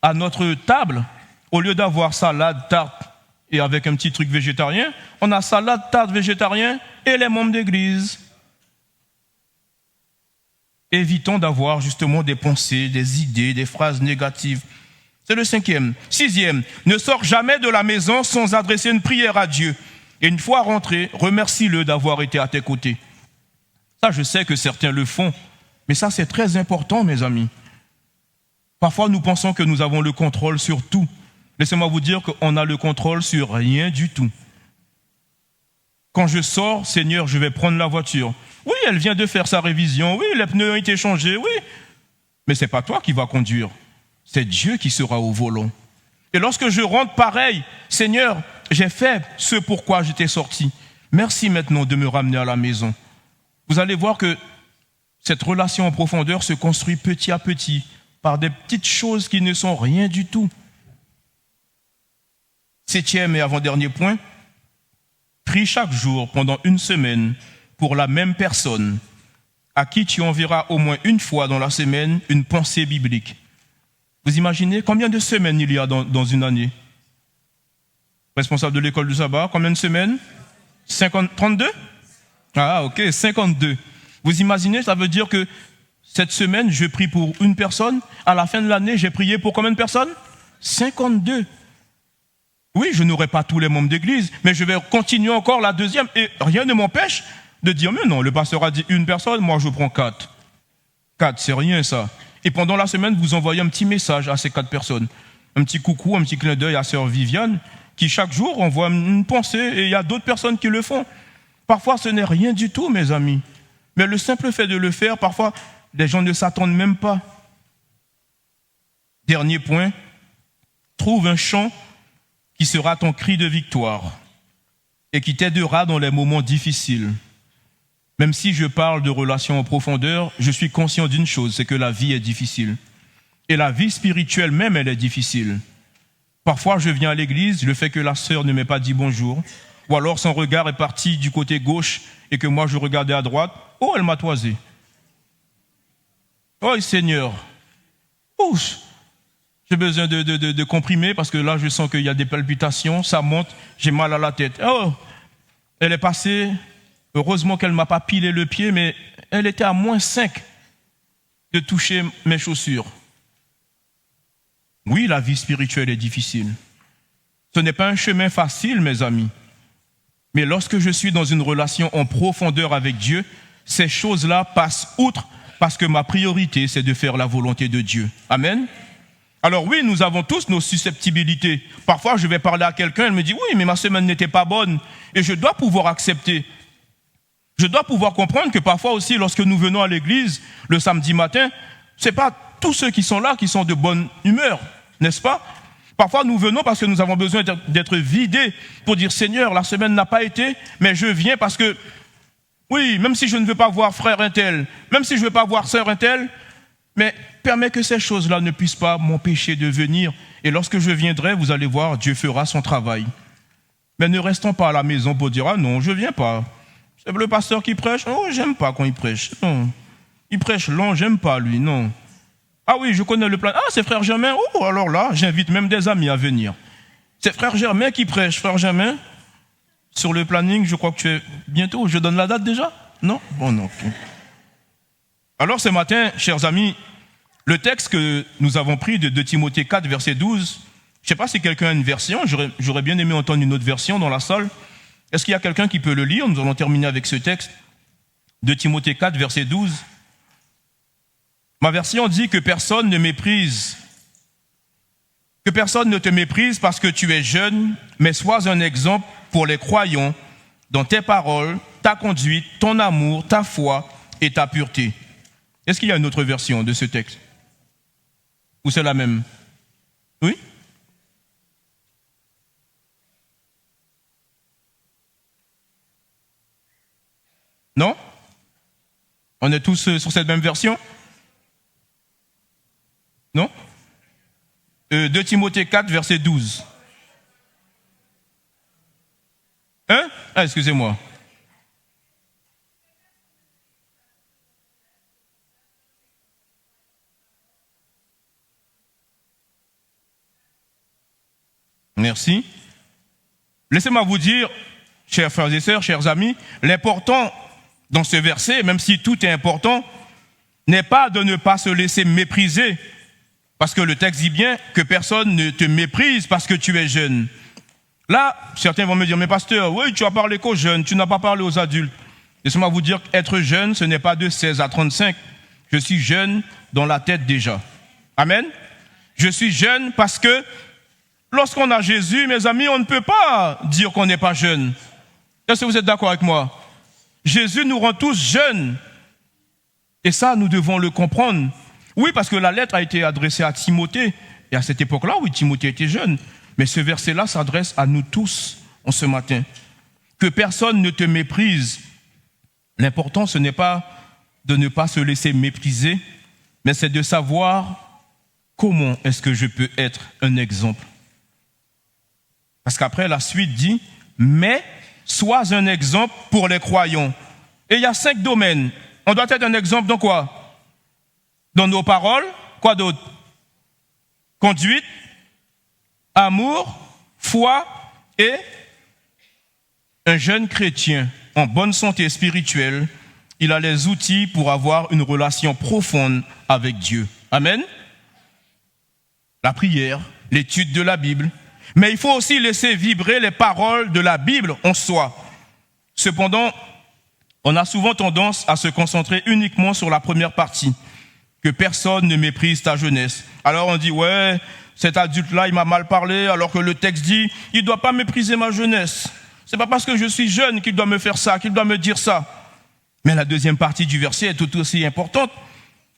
à notre table, au lieu d'avoir salade, tarte et avec un petit truc végétarien, on a salade, tarte, végétarien et les membres d'église. Évitons d'avoir justement des pensées, des idées, des phrases négatives. C'est le cinquième. Sixième, ne sors jamais de la maison sans adresser une prière à Dieu. Et une fois rentré, remercie-le d'avoir été à tes côtés. Ça, je sais que certains le font, mais ça, c'est très important, mes amis. Parfois, nous pensons que nous avons le contrôle sur tout. Laissez-moi vous dire qu'on a le contrôle sur rien du tout. Quand je sors, Seigneur, je vais prendre la voiture. Oui, elle vient de faire sa révision. Oui, les pneus ont été changés. Oui, mais ce n'est pas toi qui vas conduire. C'est Dieu qui sera au volant. Et lorsque je rentre pareil, Seigneur, j'ai fait ce pourquoi j'étais sorti. Merci maintenant de me ramener à la maison. Vous allez voir que cette relation en profondeur se construit petit à petit par des petites choses qui ne sont rien du tout. Septième et avant-dernier point, prie chaque jour pendant une semaine pour la même personne à qui tu enverras au moins une fois dans la semaine une pensée biblique. Vous imaginez combien de semaines il y a dans une année? Responsable de l'école du sabbat, combien de semaines? 32? Ah ok, 52. Vous imaginez, ça veut dire que cette semaine, je prie pour une personne. À la fin de l'année, j'ai prié pour combien de personnes? 52. Oui, je n'aurai pas tous les membres d'église, mais je vais continuer encore la deuxième. Et rien ne m'empêche de dire, mais non, le pasteur a dit une personne, moi je prends 4. 4, c'est rien ça. Et pendant la semaine, vous envoyez un petit message à ces 4 personnes. Un petit coucou, un petit clin d'œil à sœur Viviane, qui chaque jour envoie une pensée, et il y a d'autres personnes qui le font. Parfois, ce n'est rien du tout, mes amis. Mais le simple fait de le faire, parfois, les gens ne s'attendent même pas. Dernier point, trouve un chant qui sera ton cri de victoire et qui t'aidera dans les moments difficiles. Même si je parle de relations en profondeur, je suis conscient d'une chose, c'est que la vie est difficile. Et la vie spirituelle même, elle est difficile. Parfois, je viens à l'église, le fait que la sœur ne m'ait pas dit bonjour, ou alors son regard est parti du côté gauche et que moi je regardais à droite, oh, elle m'a toisé. Oh, Seigneur, oh, j'ai besoin de comprimer parce que là, je sens qu'il y a des palpitations, ça monte, j'ai mal à la tête. Oh, elle est passée, heureusement qu'elle ne m'a pas pilé le pied, mais elle était à -5 de toucher mes chaussures. Oui, la vie spirituelle est difficile. Ce n'est pas un chemin facile, mes amis. Mais lorsque je suis dans une relation en profondeur avec Dieu, ces choses-là passent outre parce que ma priorité, c'est de faire la volonté de Dieu. Amen. Alors oui, nous avons tous nos susceptibilités. Parfois, je vais parler à quelqu'un, elle me dit, oui, mais ma semaine n'était pas bonne. Et je dois pouvoir accepter. Je dois pouvoir comprendre que parfois aussi, lorsque nous venons à l'église le samedi matin, ce n'est pas tous ceux qui sont là qui sont de bonne humeur, n'est-ce pas? Parfois, nous venons parce que nous avons besoin d'être vidés pour dire, Seigneur, la semaine n'a pas été, mais je viens parce que, oui, même si je ne veux pas voir frère un tel, même si je ne veux pas voir sœur un tel, mais permets que ces choses-là ne puissent pas m'empêcher de venir. Et lorsque je viendrai, vous allez voir, Dieu fera son travail. Mais ne restons pas à la maison pour dire, ah non, je ne viens pas. C'est le pasteur qui prêche, oh, j'aime pas quand il prêche. Non. Il prêche long, j'aime pas lui, non. Ah oui, je connais le plan. Ah, c'est frère Germain. Oh, alors là, j'invite même des amis à venir. C'est frère Germain qui prêche. Frère Germain, sur le planning, je crois que tu es bientôt. Je donne la date déjà? Non? Bon, non. Okay. Alors ce matin, chers amis, le texte que nous avons pris de 2 Timothée 4, verset 12, je ne sais pas si quelqu'un a une version, j'aurais bien aimé entendre une autre version dans la salle. Est-ce qu'il y a quelqu'un qui peut le lire? Nous allons terminer avec ce texte. 2 Timothée 4, verset 12. Ma version dit que personne ne te méprise parce que tu es jeune, mais sois un exemple pour les croyants dans tes paroles, ta conduite, ton amour, ta foi et ta pureté. Est-ce qu'il y a une autre version de ce texte? Ou c'est la même? Oui? Non? On est tous sur cette même version? Non? 2 Timothée 4, verset 12. Hein? Ah, excusez-moi. Merci. Laissez-moi vous dire, chers frères et sœurs, chers amis, l'important dans ce verset, même si tout est important, n'est pas de ne pas se laisser mépriser. Parce que le texte dit bien que personne ne te méprise parce que tu es jeune. Là, certains vont me dire, mais pasteur, oui, tu as parlé qu'aux jeunes, tu n'as pas parlé aux adultes. Laissez-moi vous dire qu'être jeune, ce n'est pas de 16 à 35. Je suis jeune dans la tête déjà. Amen. Je suis jeune parce que lorsqu'on a Jésus, mes amis, on ne peut pas dire qu'on n'est pas jeune. Est-ce que vous êtes d'accord avec moi? Jésus nous rend tous jeunes. Et ça, nous devons le comprendre. Oui, parce que la lettre a été adressée à Timothée. Et à cette époque-là, oui, Timothée était jeune. Mais ce verset-là s'adresse à nous tous en ce matin. Que personne ne te méprise. L'important, ce n'est pas de ne pas se laisser mépriser, mais c'est de savoir comment est-ce que je peux être un exemple. Parce qu'après, la suite dit, mais sois un exemple pour les croyants. Et il y a 5 domaines. On doit être un exemple dans quoi? Dans nos paroles, quoi d'autre? Conduite, amour, foi et un jeune chrétien en bonne santé spirituelle, il a les outils pour avoir une relation profonde avec Dieu. Amen. La prière, l'étude de la Bible, mais il faut aussi laisser vibrer les paroles de la Bible en soi. Cependant, on a souvent tendance à se concentrer uniquement sur la première partie. que personne ne méprise ta jeunesse. Alors on dit, ouais, cet adulte-là, il m'a mal parlé, alors que le texte dit, il ne doit pas mépriser ma jeunesse. Ce n'est pas parce que je suis jeune qu'il doit me faire ça, qu'il doit me dire ça. Mais la deuxième partie du verset est tout aussi importante.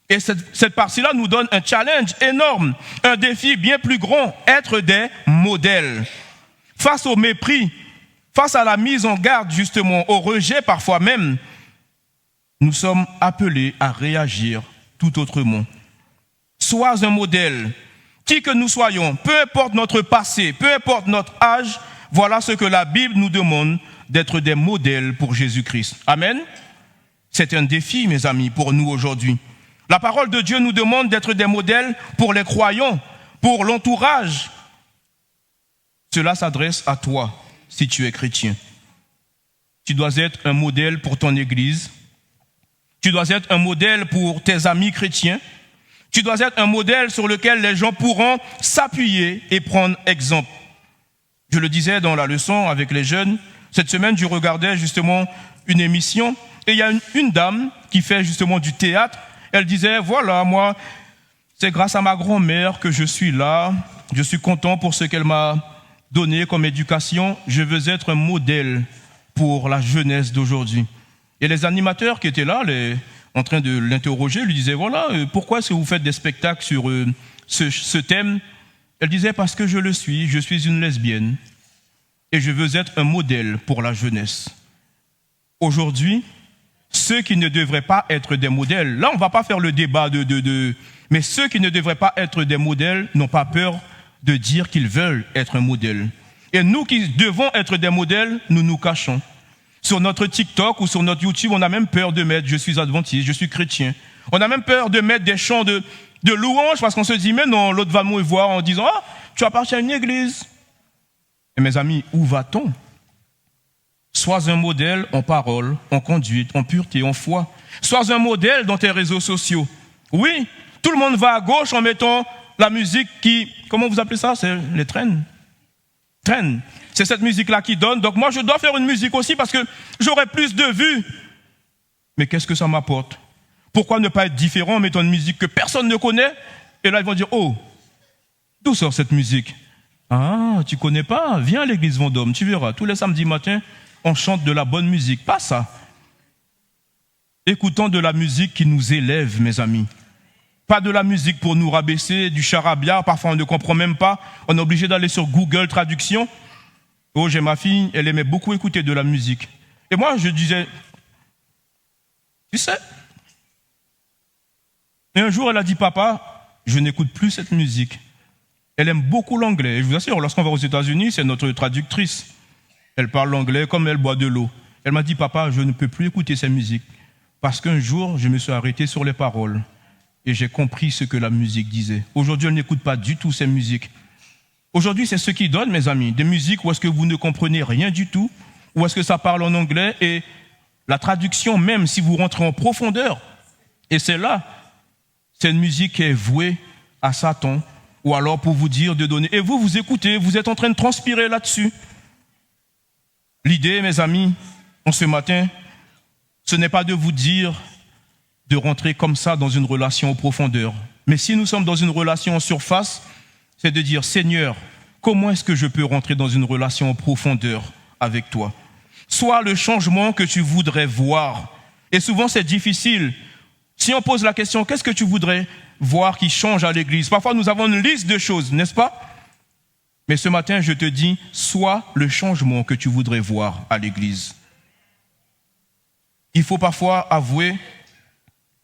Et cette partie-là nous donne un challenge énorme, un défi bien plus grand, être des modèles. Face au mépris, face à la mise en garde justement, au rejet parfois même, nous sommes appelés à réagir tout autrement. Sois un modèle. Qui que nous soyons, peu importe notre passé, peu importe notre âge, voilà ce que la Bible nous demande, d'être des modèles pour Jésus-Christ. Amen. C'est un défi, mes amis, pour nous aujourd'hui. La parole de Dieu nous demande d'être des modèles pour les croyants, pour l'entourage. Cela s'adresse à toi, si tu es chrétien. Tu dois être un modèle pour ton église. Tu dois être un modèle pour tes amis chrétiens. Tu dois être un modèle sur lequel les gens pourront s'appuyer et prendre exemple. Je le disais dans la leçon avec les jeunes, cette semaine, je regardais justement une émission et il y a une dame qui fait justement du théâtre. Elle disait, voilà, moi, c'est grâce à ma grand-mère que je suis là. Je suis content pour ce qu'elle m'a donné comme éducation. Je veux être un modèle pour la jeunesse d'aujourd'hui. Et les animateurs qui étaient là, en train de l'interroger, lui disaient, voilà, pourquoi est-ce que vous faites des spectacles sur ce thème? Elle disait, parce que je le suis, je suis une lesbienne et je veux être un modèle pour la jeunesse. Aujourd'hui, ceux qui ne devraient pas être des modèles, là on ne va pas faire le débat mais ceux qui ne devraient pas être des modèles n'ont pas peur de dire qu'ils veulent être un modèle. Et nous qui devons être des modèles, nous nous cachons. Sur notre TikTok ou sur notre YouTube, on a même peur de mettre « je suis adventiste, je suis chrétien ». On a même peur de mettre des chants de louange parce qu'on se dit « mais non, l'autre va me voir en disant « ah, tu appartiens à une église ». Et mes amis, où va-t-on? Sois un modèle en parole, en conduite, en pureté, en foi. Sois un modèle dans tes réseaux sociaux. Oui, tout le monde va à gauche en mettant la musique qui... Comment vous appelez ça? C'est les trends. Trends. C'est cette musique-là qui donne. Donc moi, je dois faire une musique aussi parce que j'aurai plus de vues. Mais qu'est-ce que ça m'apporte? Pourquoi ne pas être différent en mettant une musique que personne ne connaît? Et là, ils vont dire, oh, d'où sort cette musique? Ah, tu connais pas? Viens à l'église Vendôme, tu verras. Tous les samedis matins, on chante de la bonne musique. Pas ça. Écoutons de la musique qui nous élève, mes amis. Pas de la musique pour nous rabaisser, du charabia. Parfois, on ne comprend même pas. On est obligé d'aller sur Google Traduction. Oh, j'ai ma fille, elle aimait beaucoup écouter de la musique. Et moi, je disais, tu sais. Et un jour, elle a dit, papa, je n'écoute plus cette musique. Elle aime beaucoup l'anglais. Et je vous assure, lorsqu'on va aux États-Unis, c'est notre traductrice. Elle parle l'anglais comme elle boit de l'eau. Elle m'a dit, papa, je ne peux plus écouter cette musique. Parce qu'un jour, je me suis arrêté sur les paroles. Et j'ai compris ce que la musique disait. Aujourd'hui, elle n'écoute pas du tout ces musiques. Aujourd'hui, c'est ce qui donne, mes amis, des musiques où est-ce que vous ne comprenez rien du tout, où est-ce que ça parle en anglais, et la traduction, même si vous rentrez en profondeur, et c'est là, c'est une musique qui est vouée à Satan, ou alors pour vous dire de donner. Et vous, vous écoutez, vous êtes en train de transpirer là-dessus. L'idée, mes amis, en ce matin, ce n'est pas de vous dire de rentrer comme ça dans une relation en profondeur. Mais si nous sommes dans une relation en surface, c'est de dire, Seigneur, comment est-ce que je peux rentrer dans une relation en profondeur avec toi? Sois le changement que tu voudrais voir. Et souvent, c'est difficile. Si on pose la question, qu'est-ce que tu voudrais voir qui change à l'église? Parfois, nous avons une liste de choses, n'est-ce pas? Mais ce matin, je te dis, sois le changement que tu voudrais voir à l'église. Il faut parfois avouer,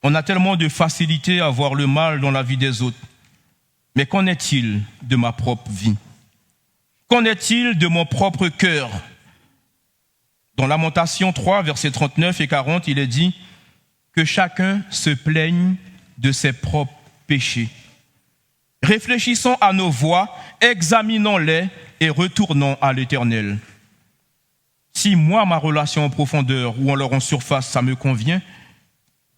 on a tellement de facilité à voir le mal dans la vie des autres. Mais qu'en est-il de ma propre vie? Qu'en est-il de mon propre cœur? Dans Lamentation 3, versets 39 et 40, il est dit que chacun se plaigne de ses propres péchés. Réfléchissons à nos voies, examinons-les et retournons à l'Éternel. Si moi, ma relation en profondeur ou alors en surface, ça me convient,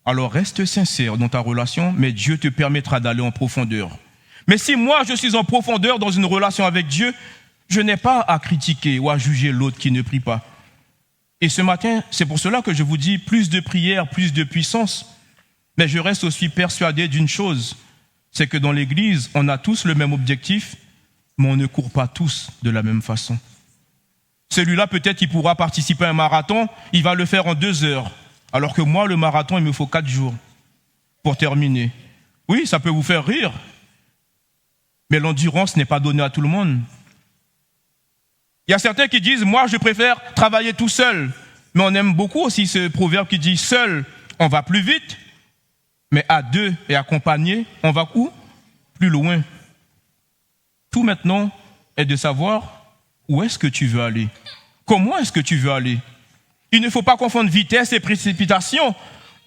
alors reste sincère dans ta relation, mais Dieu te permettra d'aller en profondeur. Mais si moi, je suis en profondeur dans une relation avec Dieu, je n'ai pas à critiquer ou à juger l'autre qui ne prie pas. Et ce matin, c'est pour cela que je vous dis plus de prière, plus de puissance. Mais je reste aussi persuadé d'une chose, c'est que dans l'Église, on a tous le même objectif, mais on ne court pas tous de la même façon. Celui-là, peut-être, il pourra participer à un marathon, il va le faire en 2 heures. Alors que moi, le marathon, il me faut 4 jours pour terminer. Oui, ça peut vous faire rire, mais l'endurance n'est pas donnée à tout le monde. Il y a certains qui disent, moi, je préfère travailler tout seul. Mais on aime beaucoup aussi ce proverbe qui dit, seul, on va plus vite, mais à 2 et accompagné, on va où? Plus loin. Tout maintenant est de savoir où est-ce que tu veux aller. Comment est-ce que tu veux aller? Il ne faut pas confondre vitesse et précipitation.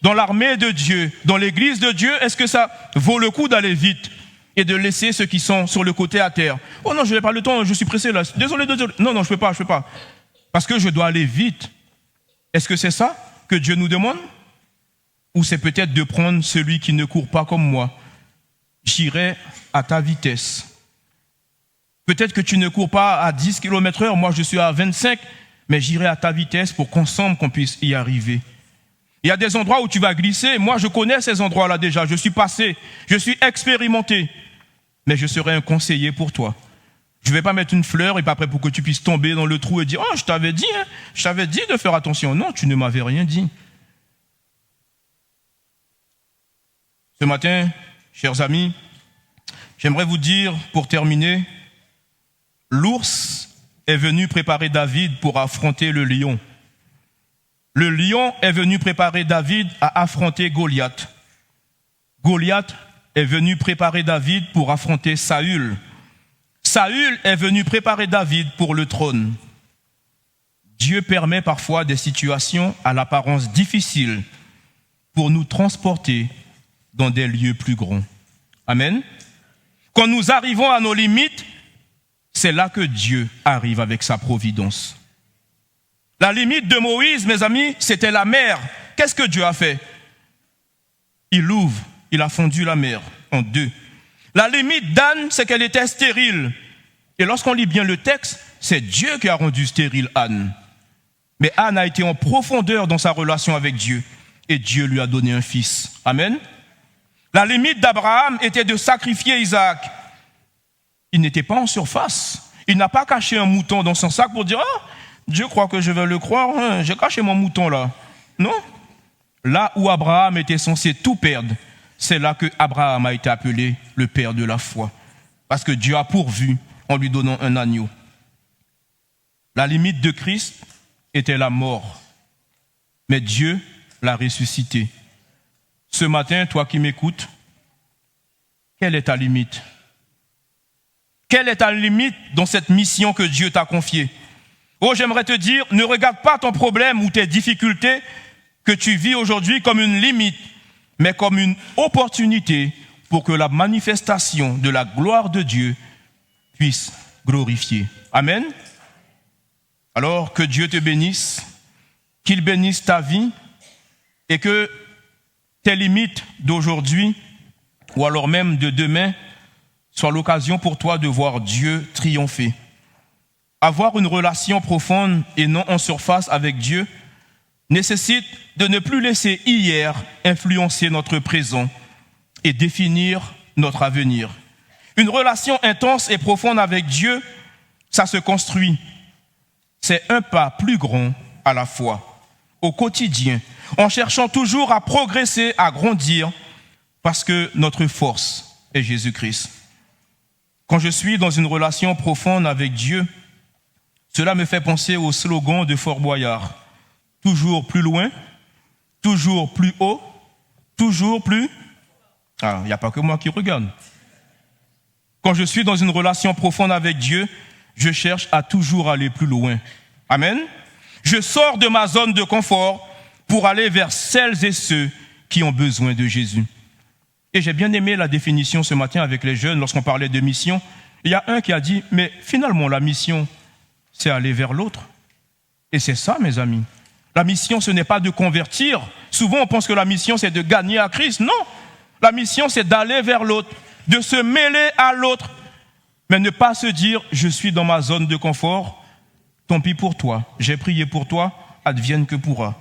Dans l'armée de Dieu, dans l'église de Dieu, est-ce que ça vaut le coup d'aller vite et de laisser ceux qui sont sur le côté à terre? Oh non, je n'ai pas le temps, je suis pressé là. Désolé. Non, je ne peux pas. Parce que je dois aller vite. Est-ce que c'est ça que Dieu nous demande? Ou c'est peut-être de prendre celui qui ne court pas comme moi? J'irai à ta vitesse. Peut-être que tu ne cours pas à 10 km/h, moi je suis à 25, mais j'irai à ta vitesse pour qu'ensemble qu'on puisse y arriver. Il y a des endroits où tu vas glisser, moi je connais ces endroits-là déjà, je suis passé, je suis expérimenté, mais je serai un conseiller pour toi. Je ne vais pas mettre une fleur et pas prêt pour que tu puisses tomber dans le trou et dire « Oh, je t'avais dit de faire attention. » Non, tu ne m'avais rien dit. Ce matin, chers amis, j'aimerais vous dire, pour terminer, l'ours est venu préparer David pour affronter le lion. Le lion est venu préparer David à affronter Goliath. Goliath est venu préparer David pour affronter Saül. Saül est venu préparer David pour le trône. Dieu permet parfois des situations à l'apparence difficile pour nous transporter dans des lieux plus grands. Amen. Quand nous arrivons à nos limites, c'est là que Dieu arrive avec sa providence. La limite de Moïse, mes amis, c'était la mer. Qu'est-ce que Dieu a fait? Il a fondu la mer en 2. La limite d'Anne, c'est qu'elle était stérile. Et lorsqu'on lit bien le texte, c'est Dieu qui a rendu stérile Anne. Mais Anne a été en profondeur dans sa relation avec Dieu. Et Dieu lui a donné un fils. Amen. La limite d'Abraham était de sacrifier Isaac. Il n'était pas en surface. Il n'a pas caché un mouton dans son sac pour dire « Ah, Dieu croit que je vais le croire, hein, j'ai caché mon mouton là. » Non. Là où Abraham était censé tout perdre, c'est là que Abraham a été appelé le père de la foi. Parce que Dieu a pourvu en lui donnant un agneau. La limite de Christ était la mort. Mais Dieu l'a ressuscité. Ce matin, toi qui m'écoutes, quelle est ta limite? Quelle est ta limite dans cette mission que Dieu t'a confiée? Oh, j'aimerais te dire, ne regarde pas ton problème ou tes difficultés que tu vis aujourd'hui comme une limite, mais comme une opportunité pour que la manifestation de la gloire de Dieu puisse glorifier. Amen. Alors que Dieu te bénisse, qu'il bénisse ta vie et que tes limites d'aujourd'hui ou alors même de demain soient l'occasion pour toi de voir Dieu triompher. Avoir une relation profonde et non en surface avec Dieu nécessite de ne plus laisser hier influencer notre présent et définir notre avenir. Une relation intense et profonde avec Dieu, ça se construit. C'est un pas plus grand à la fois, au quotidien, en cherchant toujours à progresser, à grandir, parce que notre force est Jésus-Christ. Quand je suis dans une relation profonde avec Dieu, cela me fait penser au slogan de Fort Boyard. Toujours plus loin, toujours plus haut, toujours plus... Ah, il n'y a pas que moi qui regarde. Quand je suis dans une relation profonde avec Dieu, je cherche à toujours aller plus loin. Amen. Je sors de ma zone de confort pour aller vers celles et ceux qui ont besoin de Jésus. Et j'ai bien aimé la définition ce matin avec les jeunes lorsqu'on parlait de mission. Il y a un qui a dit, mais finalement la mission, c'est aller vers l'autre. Et c'est ça, mes amis. La mission, ce n'est pas de convertir. Souvent, on pense que la mission, c'est de gagner à Christ. Non. La mission, c'est d'aller vers l'autre, de se mêler à l'autre, mais ne pas se dire, je suis dans ma zone de confort, tant pis pour toi, j'ai prié pour toi, advienne que pourra.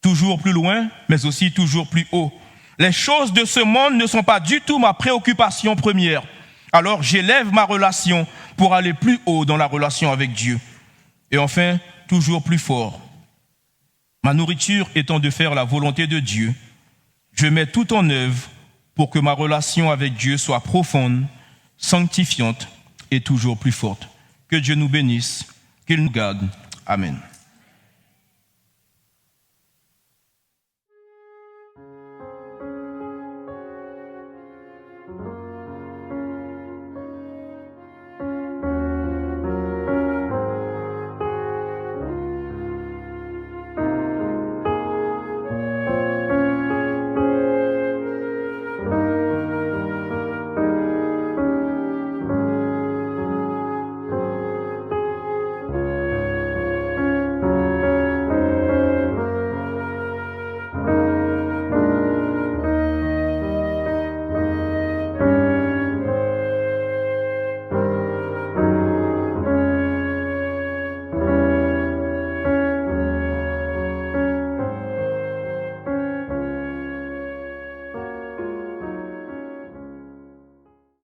toujours plus loin, mais aussi toujours plus haut. Les choses de ce monde ne sont pas du tout ma préoccupation première. Alors j'élève ma relation pour aller plus haut dans la relation avec Dieu. Et enfin, toujours plus fort. Ma nourriture étant de faire la volonté de Dieu, je mets tout en œuvre pour que ma relation avec Dieu soit profonde, sanctifiante et toujours plus forte. Que Dieu nous bénisse, qu'il nous garde. Amen.